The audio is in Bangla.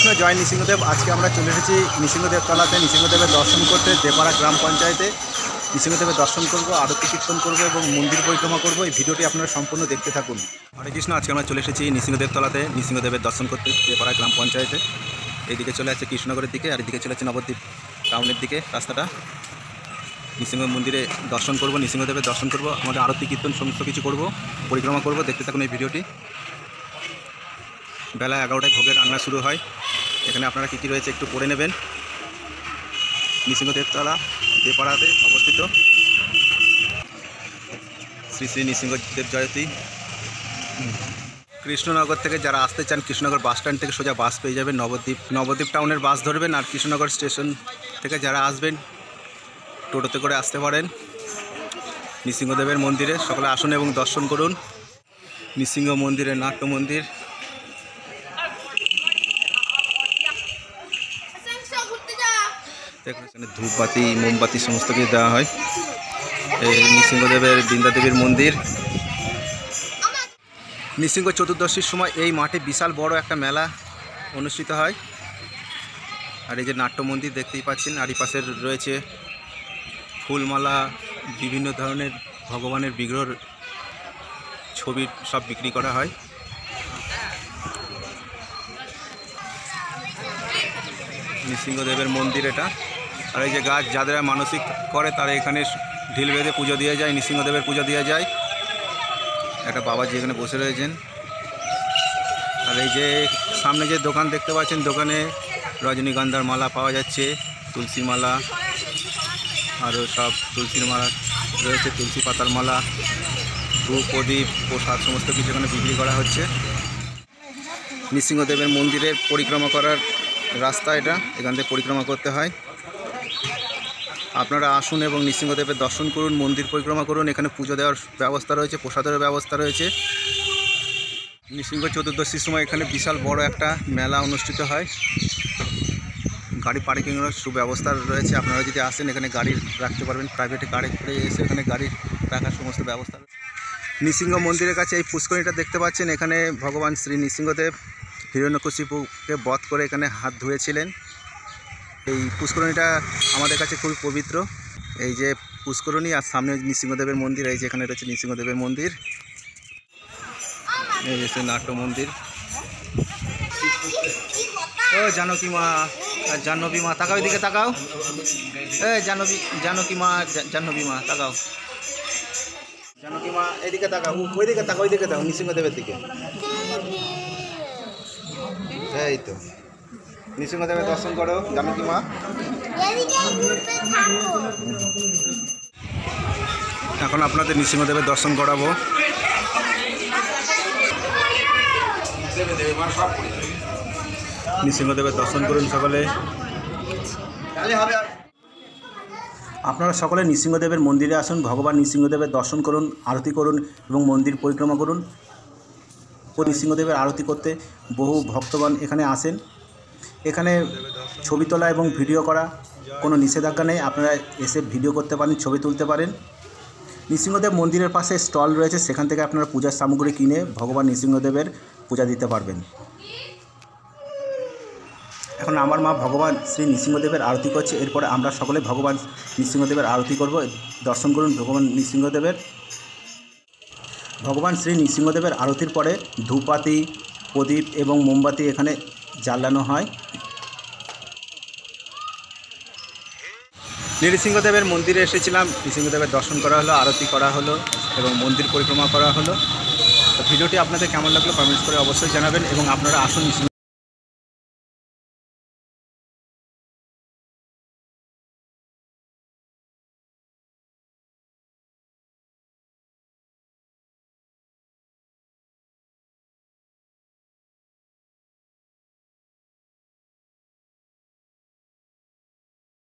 কৃষ্ণ, জয় নৃসিংহদেব। আজকে আমরা চলে এসেছি নৃসিংহদেব তলাতে নৃসিংহদেবের দর্শন করতে। দেপাড়া গ্রাম পঞ্চায়েতে নৃসিংহদেবের দর্শন করব, আরতি কীর্তন করব এবং মন্দির পরিক্রমা করব। এই ভিডিওটি আপনারা সম্পূর্ণ দেখতে থাকুন। হরে কৃষ্ণ। আজকে আমরা চলে এসেছি নৃসিংহদেব তলাতে নৃসিংহদেবের দর্শন করতে দেপাড়া গ্রাম পঞ্চায়েতে। এইদিকে চলে আছে কৃষ্ণনগরের দিকে, আর এদিকে চলে আছে নবদ্বীপ টাউনের দিকে রাস্তাটা। নৃসিংহ মন্দিরে দর্শন করব, নৃসিংহদেবের দর্শন করব, আমাদের আরতি কীর্তন সমস্ত কিছু করব, পরিক্রমা করব। দেখতে থাকুন এই ভিডিওটি। বেলা 11টায় ভোগের রান্না শুরু হয়। এখানে আপনারা কী কী রয়েছে একটু পড়ে নেবেন। নৃসিংহদেবতলা দেপাড়াতে অবস্থিত। শ্রী শ্রী নৃসিংহদেব জয়তী। কৃষ্ণনগর থেকে যারা আসতে চান, কৃষ্ণনগর বাস স্ট্যান্ড থেকে সোজা বাস পেয়ে যাবেন। নবদ্বীপ টাউনের বাস ধরবেন। আর কৃষ্ণনগর স্টেশন থেকে যারা আসবেন টোটোতে করে আসতে পারেন নৃসিংহদেবের মন্দিরে। সকলে আসুন এবং দর্শন করুন। নৃসিংহ মন্দিরের নাট্য মন্দির। এখানে ধূপবাতি মোমবাতি সমস্ত কিছু দেওয়া হয়। এই নৃসিংহদেবের বৃন্দাদেবীর মন্দির। নৃসিংহ চতুর্দশীর সময় এই মাঠে বিশাল বড় একটা মেলা অনুষ্ঠিত হয়। আর এই যে নাট্য মন্দির দেখতেই পাচ্ছেন। আর এই পাশে রয়েছে ফুলমালা, বিভিন্ন ধরনের ভগবানের বিগ্রহ ছবি সব বিক্রি করা হয়। নৃসিংহদেবের মন্দির এটা। আর এই যে গাছ, যাদের মানসিক করে তারা এখানে ঢিল বেঁধে পুজো দিয়ে যায়, নৃসিংহদেবের পুজো দিয়ে যায়। একটা বাবাজি এখানে বসে রয়েছেন। আর এই যে সামনে যে দোকান দেখতে পাচ্ছেন, দোকানে রজনীগন্ধার মালা পাওয়া যাচ্ছে, তুলসী মালা, আরও সব তুলসীর মালা রয়েছে, তুলসী পাতার মালা, ধূপ প্রদীপ প্রসাদ সমস্ত কিছু এখানে বিক্রি করা হচ্ছে। নৃসিংহদেবের মন্দিরের পরিক্রমা করার রাস্তা এটা, এখান থেকে পরিক্রমা করতে হয়। আপনারা আসুন এবং নৃসিংহদেবের দর্শন করুন, মন্দির পরিক্রমা করুন। এখানে পুজো দেওয়ার ব্যবস্থা রয়েছে, প্রসাদের ব্যবস্থা রয়েছে। নৃসিংহ চতুর্দশীর সময় এখানে বিশাল বড় একটা মেলা অনুষ্ঠিত হয়। গাড়ি পার্কিংয়ের সুব্যবস্থা রয়েছে। আপনারা যদি আসেন এখানে গাড়ি রাখতে পারবেন, প্রাইভেটে গাড়ি করে এসে এখানে গাড়ি রাখার সমস্ত ব্যবস্থা রয়েছে। নৃসিংহ মন্দিরের কাছে এই পুষ্করিণীটা দেখতে পাচ্ছেন। এখানে ভগবান শ্রী নৃসিংহদেব হিরণ্যকশিপুকে বধ করে এখানে হাত ধুয়েছিলেন। এই পুষ্করিণীটা আমাদের কাছে খুবই পবিত্র। এই যে পুষ্করিণী, আর সামনে নৃসিংহদেবের মন্দির। এই যে এখানে রয়েছে নৃসিংহদেবের মন্দির। এই যে নাট্য মন্দির। ও জানকী মা, জাহ্নবী মা, তাকাও এদিকে তাকাও। জানকী মা, জাহ্নবী মা তাকাও। জানকী মা এদিকে তাকাও, ওইদিকে তাকাও, ওইদিকে তাকাও, নৃসিংহদেবের দিকে। এই তো নৃসিংহদেবের দর্শন করো জানকী মা। এখন আপনাদের নৃসিংহদেবের দর্শন করাবো। নৃসিংহদেবের দর্শন করুন সকলে। আপনারা সকলে নৃসিংহদেবের মন্দিরে আসুন, ভগবান নৃসিংহদেবের দর্শন করুন, আরতি করুন এবং মন্দির পরিক্রমা করুন। নৃসিংহদেবের আরতি করতে বহু ভক্তগণ এখানে আসেন। এখানে ছবি তোলা এবং ভিডিও করা কোনো নিষেধাজ্ঞা নেই। আপনারা এসে ভিডিও করতে পারেন, ছবি তুলতে পারেন। নৃসিংহদেব মন্দিরের পাশে স্টল রয়েছে, সেখান থেকে আপনারা পূজার সামগ্রী কিনে ভগবান নৃসিংহদেবের পূজা দিতে পারবেন। এখন আমার মা ভগবান শ্রী নৃসিংহদেবের আরতি করছে। এরপরে আমরা সকলে ভগবান নৃসিংহদেবের আরতি করব। দর্শন করুন ভগবান নৃসিংহদেবের। ভগবান শ্রী নৃসিংহদেবের আরতির পরে ধূপবাতি, প্রদীপ এবং মোমবাতি এখানে জ্বালানো হয়। নৃসিংহদেবের মন্দিরে এসেছিলাম, নৃসিংহদেবের দর্শন করা হলো, আরতি করা হলো এবং মন্দির পরিক্রমা করা হলো। তো ভিডিওটি আপনাদের কেমন লাগলো কমেন্টস করে অবশ্যই জানাবেন এবং আপনারা আসুন।